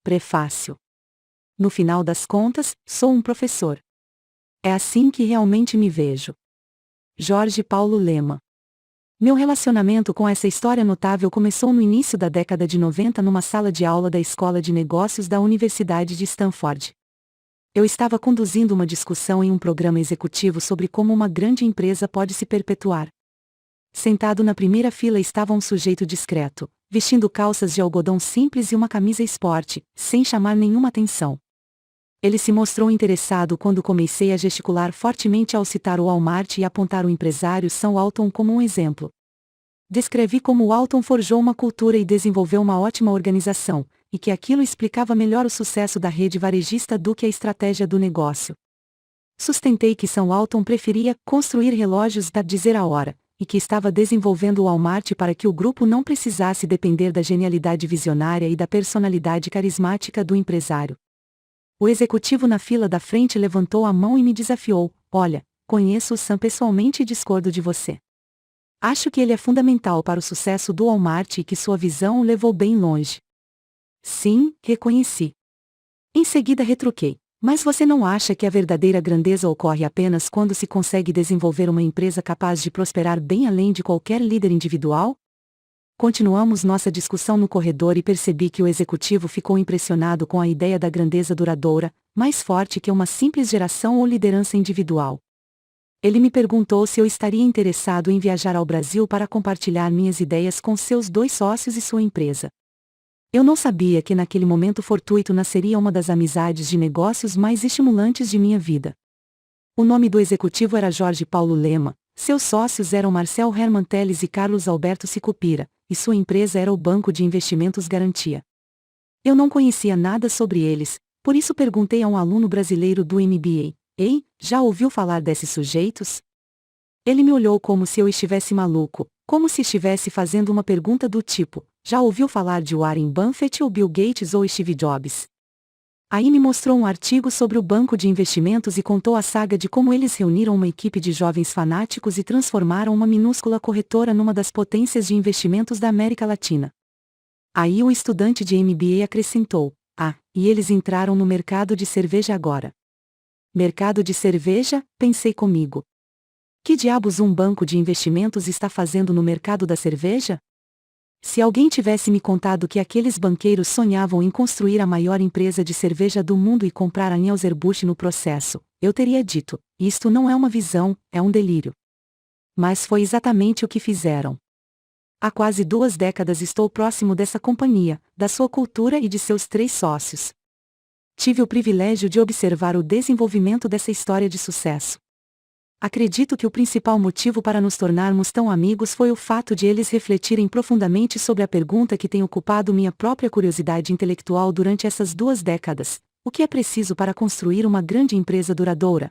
Prefácio. No final das contas, sou um professor. É assim que realmente me vejo. Jorge Paulo Lema. Meu relacionamento com essa história notável começou no início da década de 90 numa sala de aula da Escola de Negócios da Universidade de Stanford. Eu estava conduzindo uma discussão em um programa executivo sobre como uma grande empresa pode se perpetuar. Sentado na primeira fila estava um sujeito discreto, vestindo calças de algodão simples e uma camisa esporte, sem chamar nenhuma atenção. Ele se mostrou interessado quando comecei a gesticular fortemente ao citar o Walmart e apontar o empresário Sam Walton como um exemplo. Descrevi como Walton forjou uma cultura e desenvolveu uma ótima organização, e que aquilo explicava melhor o sucesso da rede varejista do que a estratégia do negócio. Sustentei que Sam Walton preferia construir relógios para dizer a hora, e que estava desenvolvendo o Walmart para que o grupo não precisasse depender da genialidade visionária e da personalidade carismática do empresário. O executivo na fila da frente levantou a mão e me desafiou: olha, conheço o Sam pessoalmente e discordo de você. Acho que ele é fundamental para o sucesso do Walmart e que sua visão o levou bem longe. Sim, reconheci. Em seguida retruquei: mas você não acha que a verdadeira grandeza ocorre apenas quando se consegue desenvolver uma empresa capaz de prosperar bem além de qualquer líder individual? Continuamos nossa discussão no corredor e percebi que o executivo ficou impressionado com a ideia da grandeza duradoura, mais forte que uma simples geração ou liderança individual. Ele me perguntou se eu estaria interessado em viajar ao Brasil para compartilhar minhas ideias com seus 2 sócios e sua empresa. Eu não sabia que naquele momento fortuito nasceria uma das amizades de negócios mais estimulantes de minha vida. O nome do executivo era Jorge Paulo Lema, seus sócios eram Marcel Herman Teles e Carlos Alberto Sicupira, e sua empresa era o Banco de Investimentos Garantia. Eu não conhecia nada sobre eles, por isso perguntei a um aluno brasileiro do MBA: ei, já ouviu falar desses sujeitos? Ele me olhou como se eu estivesse maluco, como se estivesse fazendo uma pergunta do tipo: já ouviu falar de Warren Buffett ou Bill Gates ou Steve Jobs? Aí me mostrou um artigo sobre o banco de investimentos e contou a saga de como eles reuniram uma equipe de jovens fanáticos e transformaram uma minúscula corretora numa das potências de investimentos da América Latina. Aí o estudante de MBA acrescentou: e eles entraram no mercado de cerveja agora. Mercado de cerveja? Pensei comigo. Que diabos um banco de investimentos está fazendo no mercado da cerveja? Se alguém tivesse me contado que aqueles banqueiros sonhavam em construir a maior empresa de cerveja do mundo e comprar a Anheuser-Busch no processo, eu teria dito: isto não é uma visão, é um delírio. Mas foi exatamente o que fizeram. Há quase 2 décadas estou próximo dessa companhia, da sua cultura e de seus 3 sócios. Tive o privilégio de observar o desenvolvimento dessa história de sucesso. Acredito que o principal motivo para nos tornarmos tão amigos foi o fato de eles refletirem profundamente sobre a pergunta que tem ocupado minha própria curiosidade intelectual durante essas 2 décadas: o que é preciso para construir uma grande empresa duradoura?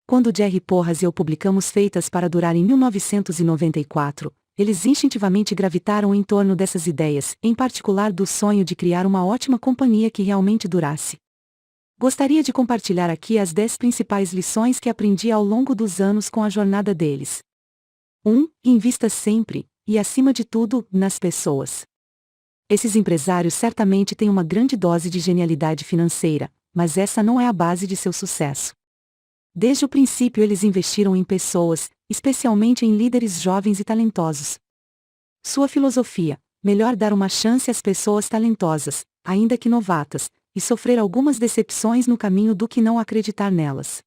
Quando Jerry Porras e eu publicamos Feitas para Durar em 1994, eles instintivamente gravitaram em torno dessas ideias, em particular do sonho de criar uma ótima companhia que realmente durasse. Gostaria de compartilhar aqui as 10 principais lições que aprendi ao longo dos anos com a jornada deles. 1. Invista sempre, e acima de tudo, nas pessoas. Esses empresários certamente têm uma grande dose de genialidade financeira, mas essa não é a base de seu sucesso. Desde o princípio eles investiram em pessoas, especialmente em líderes jovens e talentosos. Sua filosofia: melhor dar uma chance às pessoas talentosas, ainda que novatas, e sofrer algumas decepções no caminho do que não acreditar nelas.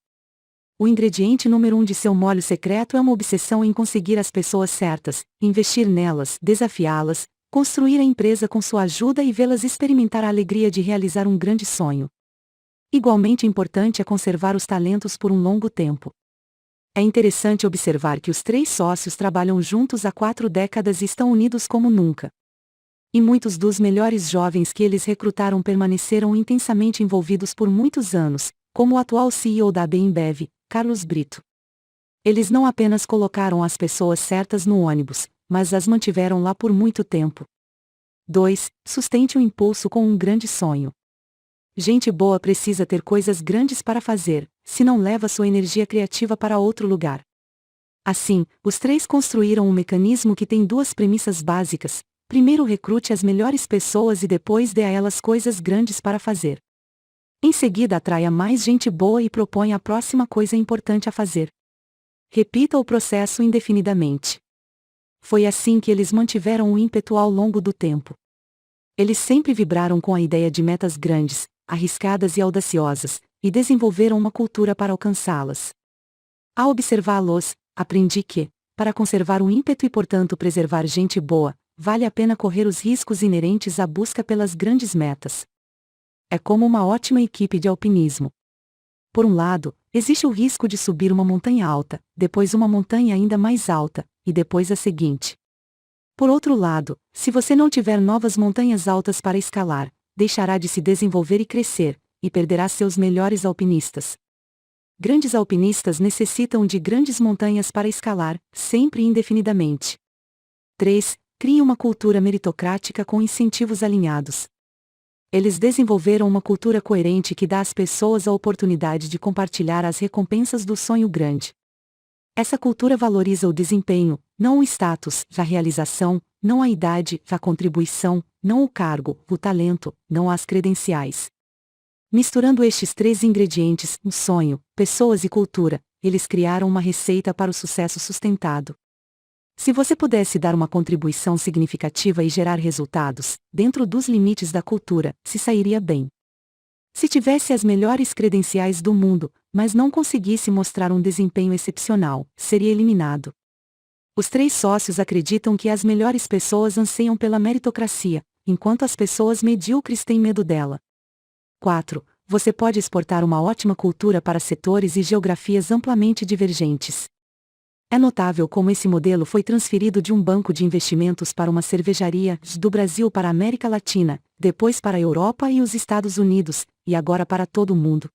O ingrediente número 1 de seu molho secreto é uma obsessão em conseguir as pessoas certas, investir nelas, desafiá-las, construir a empresa com sua ajuda e vê-las experimentar a alegria de realizar um grande sonho. Igualmente importante é conservar os talentos por um longo tempo. É interessante observar que os 3 sócios trabalham juntos há 4 décadas e estão unidos como nunca. E muitos dos melhores jovens que eles recrutaram permaneceram intensamente envolvidos por muitos anos, como o atual CEO da AB InBev, Carlos Brito. Eles não apenas colocaram as pessoas certas no ônibus, mas as mantiveram lá por muito tempo. 2. Sustente o impulso com um grande sonho. Gente boa precisa ter coisas grandes para fazer, senão leva sua energia criativa para outro lugar. Assim, os 3 construíram um mecanismo que tem 2 premissas básicas: Primeiro recrute as melhores pessoas e depois dê a elas coisas grandes para fazer. Em seguida atraia mais gente boa e proponha a próxima coisa importante a fazer. Repita o processo indefinidamente. Foi assim que eles mantiveram o ímpeto ao longo do tempo. Eles sempre vibraram com a ideia de metas grandes, arriscadas e audaciosas, e desenvolveram uma cultura para alcançá-las. Ao observá-los, aprendi que, para conservar o ímpeto e portanto preservar gente boa, vale a pena correr os riscos inerentes à busca pelas grandes metas. É como uma ótima equipe de alpinismo. Por um lado, existe o risco de subir uma montanha alta, depois uma montanha ainda mais alta, e depois a seguinte. Por outro lado, se você não tiver novas montanhas altas para escalar, deixará de se desenvolver e crescer, e perderá seus melhores alpinistas. Grandes alpinistas necessitam de grandes montanhas para escalar, sempre e indefinidamente. 3. Crie uma cultura meritocrática com incentivos alinhados. Eles desenvolveram uma cultura coerente que dá às pessoas a oportunidade de compartilhar as recompensas do sonho grande. Essa cultura valoriza o desempenho, não o status, a realização, não a idade, a contribuição, não o cargo, o talento, não as credenciais. Misturando estes três ingredientes, um sonho, pessoas e cultura, eles criaram uma receita para o sucesso sustentado. Se você pudesse dar uma contribuição significativa e gerar resultados, dentro dos limites da cultura, se sairia bem. Se tivesse as melhores credenciais do mundo, mas não conseguisse mostrar um desempenho excepcional, seria eliminado. Os três sócios acreditam que as melhores pessoas anseiam pela meritocracia, enquanto as pessoas medíocres têm medo dela. 4. Você pode exportar uma ótima cultura para setores e geografias amplamente divergentes. É notável como esse modelo foi transferido de um banco de investimentos para uma cervejaria, do Brasil para a América Latina, depois para a Europa e os Estados Unidos, e agora para todo o mundo.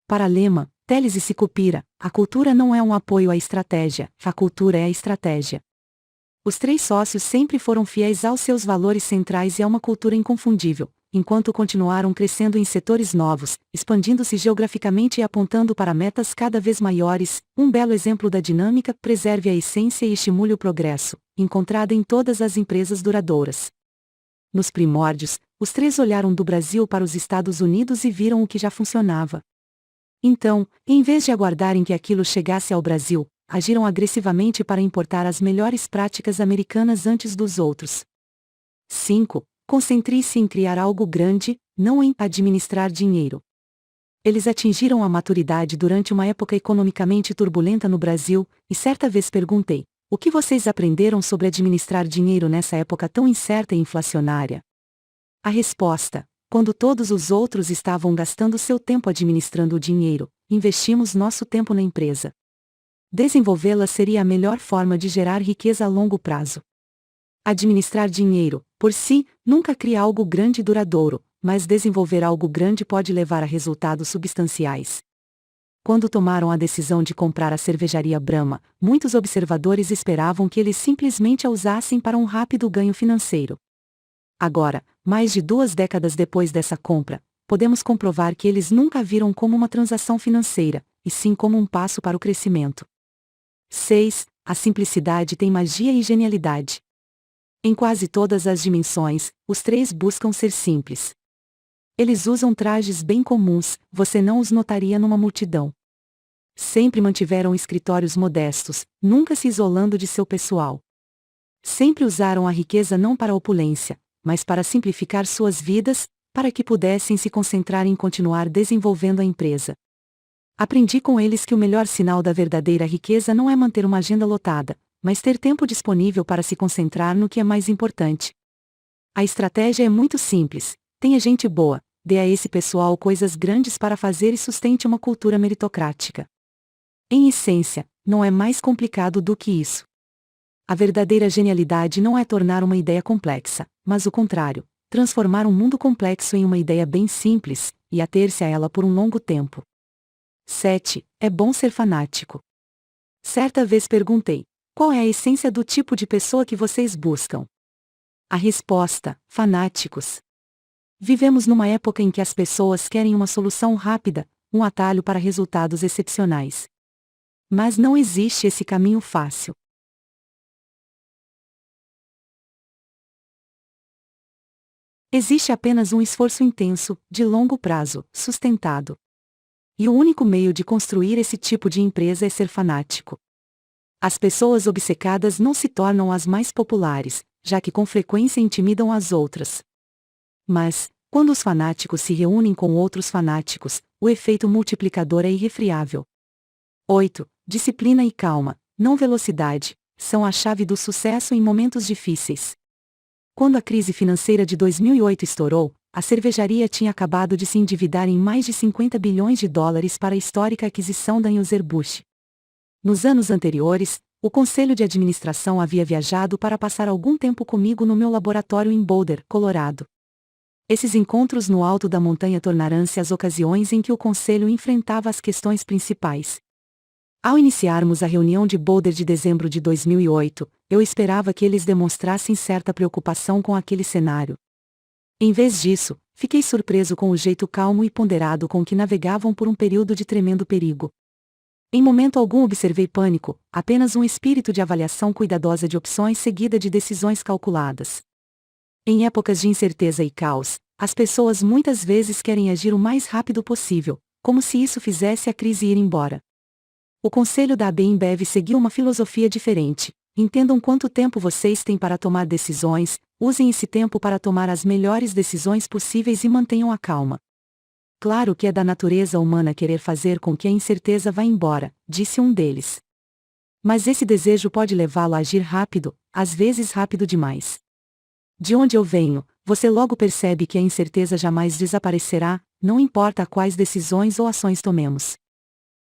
Para Lehman, Teles e Sicupira, a cultura não é um apoio à estratégia, a cultura é a estratégia. Os três sócios sempre foram fiéis aos seus valores centrais e a uma cultura inconfundível, enquanto continuaram crescendo em setores novos, expandindo-se geograficamente e apontando para metas cada vez maiores. Um belo exemplo da dinâmica: preserve a essência e estimule o progresso, encontrada em todas as empresas duradouras. Nos primórdios, os três olharam do Brasil para os Estados Unidos e viram o que já funcionava. Então, em vez de aguardarem que aquilo chegasse ao Brasil, agiram agressivamente para importar as melhores práticas americanas antes dos outros. 5. Concentre-se em criar algo grande, não em administrar dinheiro. Eles atingiram a maturidade durante uma época economicamente turbulenta no Brasil, e certa vez perguntei: o que vocês aprenderam sobre administrar dinheiro nessa época tão incerta e inflacionária? A resposta: quando todos os outros estavam gastando seu tempo administrando o dinheiro, investimos nosso tempo na empresa. Desenvolvê-la seria a melhor forma de gerar riqueza a longo prazo. Administrar dinheiro, por si, nunca cria algo grande e duradouro, mas desenvolver algo grande pode levar a resultados substanciais. Quando tomaram a decisão de comprar a cervejaria Brahma, muitos observadores esperavam que eles simplesmente a usassem para um rápido ganho financeiro. Agora, mais de 2 décadas depois dessa compra, podemos comprovar que eles nunca a viram como uma transação financeira, e sim como um passo para o crescimento. 6. A simplicidade tem magia e genialidade. Em quase todas as dimensões, os três buscam ser simples. Eles usam trajes bem comuns, você não os notaria numa multidão. Sempre mantiveram escritórios modestos, nunca se isolando de seu pessoal. Sempre usaram a riqueza não para a opulência, mas para simplificar suas vidas, para que pudessem se concentrar em continuar desenvolvendo a empresa. Aprendi com eles que o melhor sinal da verdadeira riqueza não é manter uma agenda lotada, mas ter tempo disponível para se concentrar no que é mais importante. A estratégia é muito simples: tenha gente boa, dê a esse pessoal coisas grandes para fazer e sustente uma cultura meritocrática. Em essência, não é mais complicado do que isso. A verdadeira genialidade não é tornar uma ideia complexa, mas o contrário, transformar um mundo complexo em uma ideia bem simples, e ater-se a ela por um longo tempo. 7. É bom ser fanático. Certa vez perguntei: qual é a essência do tipo de pessoa que vocês buscam? A resposta: fanáticos. Vivemos numa época em que as pessoas querem uma solução rápida, um atalho para resultados excepcionais. Mas não existe esse caminho fácil. Existe apenas um esforço intenso, de longo prazo, sustentado. E o único meio de construir esse tipo de empresa é ser fanático. As pessoas obcecadas não se tornam as mais populares, já que com frequência intimidam as outras. Mas, quando os fanáticos se reúnem com outros fanáticos, o efeito multiplicador é irrefriável. 8. Disciplina e calma, não velocidade, são a chave do sucesso em momentos difíceis. Quando a crise financeira de 2008 estourou, a cervejaria tinha acabado de se endividar em mais de 50 bilhões de dólares para a histórica aquisição da Anheuser-Busch. Nos anos anteriores, o conselho de administração havia viajado para passar algum tempo comigo no meu laboratório em Boulder, Colorado. Esses encontros no alto da montanha tornaram-se as ocasiões em que o conselho enfrentava as questões principais. Ao iniciarmos a reunião de Boulder de dezembro de 2008, eu esperava que eles demonstrassem certa preocupação com aquele cenário. Em vez disso, fiquei surpreso com o jeito calmo e ponderado com que navegavam por um período de tremendo perigo. Em momento algum observei pânico, apenas um espírito de avaliação cuidadosa de opções seguida de decisões calculadas. Em épocas de incerteza e caos, as pessoas muitas vezes querem agir o mais rápido possível, como se isso fizesse a crise ir embora. O conselho da AB InBev seguiu uma filosofia diferente. Entendam quanto tempo vocês têm para tomar decisões, usem esse tempo para tomar as melhores decisões possíveis e mantenham a calma. Claro que é da natureza humana querer fazer com que a incerteza vá embora, disse um deles. Mas esse desejo pode levá-lo a agir rápido, às vezes rápido demais. De onde eu venho, você logo percebe que a incerteza jamais desaparecerá, não importa quais decisões ou ações tomemos.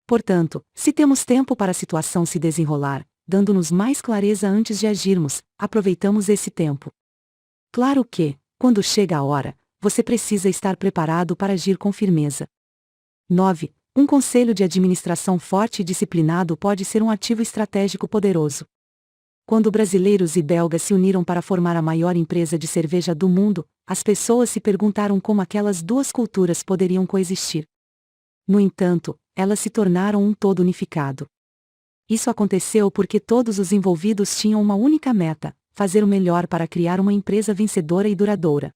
Portanto, se temos tempo para a situação se desenrolar, dando-nos mais clareza antes de agirmos, aproveitamos esse tempo. Claro que, quando chega a hora, você precisa estar preparado para agir com firmeza. 9. Um conselho de administração forte e disciplinado pode ser um ativo estratégico poderoso. Quando brasileiros e belgas se uniram para formar a maior empresa de cerveja do mundo, as pessoas se perguntaram como aquelas duas culturas poderiam coexistir. No entanto, elas se tornaram um todo unificado. Isso aconteceu porque todos os envolvidos tinham uma única meta: fazer o melhor para criar uma empresa vencedora e duradoura.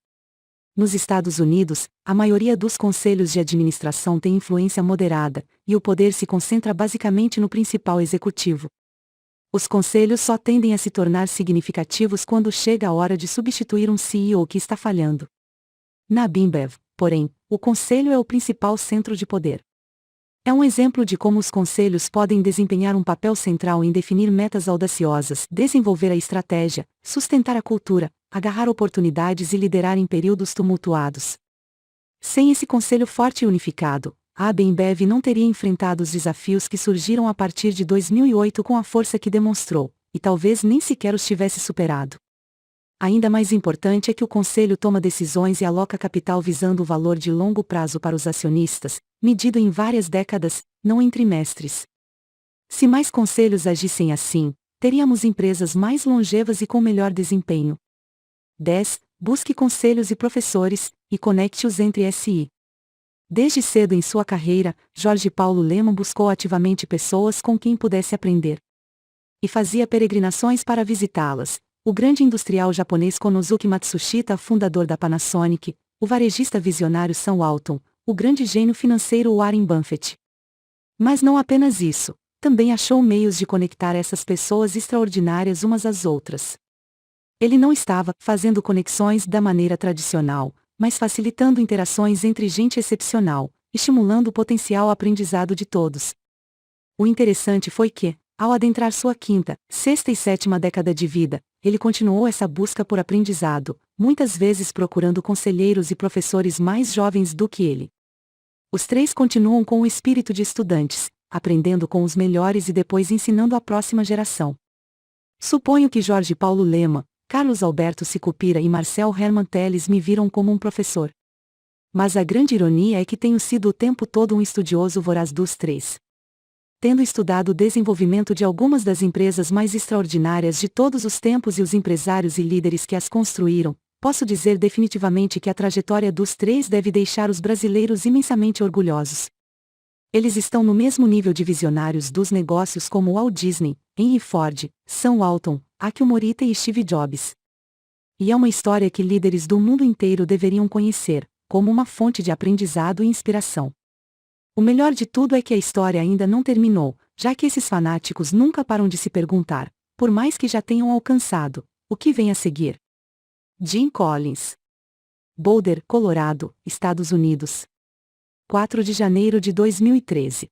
Nos Estados Unidos, a maioria dos conselhos de administração tem influência moderada, e o poder se concentra basicamente no principal executivo. Os conselhos só tendem a se tornar significativos quando chega a hora de substituir um CEO que está falhando. Na Bimbev, porém, o conselho é o principal centro de poder. É um exemplo de como os conselhos podem desempenhar um papel central em definir metas audaciosas, desenvolver a estratégia, sustentar a cultura, agarrar oportunidades e liderar em períodos tumultuados. Sem esse conselho forte e unificado, a AB InBev não teria enfrentado os desafios que surgiram a partir de 2008 com a força que demonstrou, e talvez nem sequer os tivesse superado. Ainda mais importante é que o conselho toma decisões e aloca capital visando o valor de longo prazo para os acionistas, medido em várias décadas, não em trimestres. Se mais conselhos agissem assim, teríamos empresas mais longevas e com melhor desempenho. 10. Busque conselhos e professores, e conecte-os entre si. Desde cedo em sua carreira, Jorge Paulo Lemann buscou ativamente pessoas com quem pudesse aprender. E fazia peregrinações para visitá-las. O grande industrial japonês Konosuke Matsushita, fundador da Panasonic, o varejista visionário Sam Walton, o grande gênio financeiro Warren Buffett. Mas não apenas isso, também achou meios de conectar essas pessoas extraordinárias umas às outras. Ele não estava fazendo conexões da maneira tradicional, mas facilitando interações entre gente excepcional, estimulando o potencial aprendizado de todos. O interessante foi que, ao adentrar sua quinta, sexta e sétima década de vida, ele continuou essa busca por aprendizado, muitas vezes procurando conselheiros e professores mais jovens do que ele. Os três continuam com o espírito de estudantes, aprendendo com os melhores e depois ensinando à próxima geração. Suponho que Jorge Paulo Lemann, Carlos Alberto Sicupira e Marcel Hermann Telles me viram como um professor. Mas a grande ironia é que tenho sido o tempo todo um estudioso voraz dos três. Tendo estudado o desenvolvimento de algumas das empresas mais extraordinárias de todos os tempos e os empresários e líderes que as construíram, posso dizer definitivamente que a trajetória dos três deve deixar os brasileiros imensamente orgulhosos. Eles estão no mesmo nível de visionários dos negócios como Walt Disney, Henry Ford, Sam Walton, Akio Morita e Steve Jobs. E é uma história que líderes do mundo inteiro deveriam conhecer, como uma fonte de aprendizado e inspiração. O melhor de tudo é que a história ainda não terminou, já que esses fanáticos nunca param de se perguntar, por mais que já tenham alcançado, o que vem a seguir. Jim Collins. Boulder, Colorado, Estados Unidos. 4 de janeiro de 2013.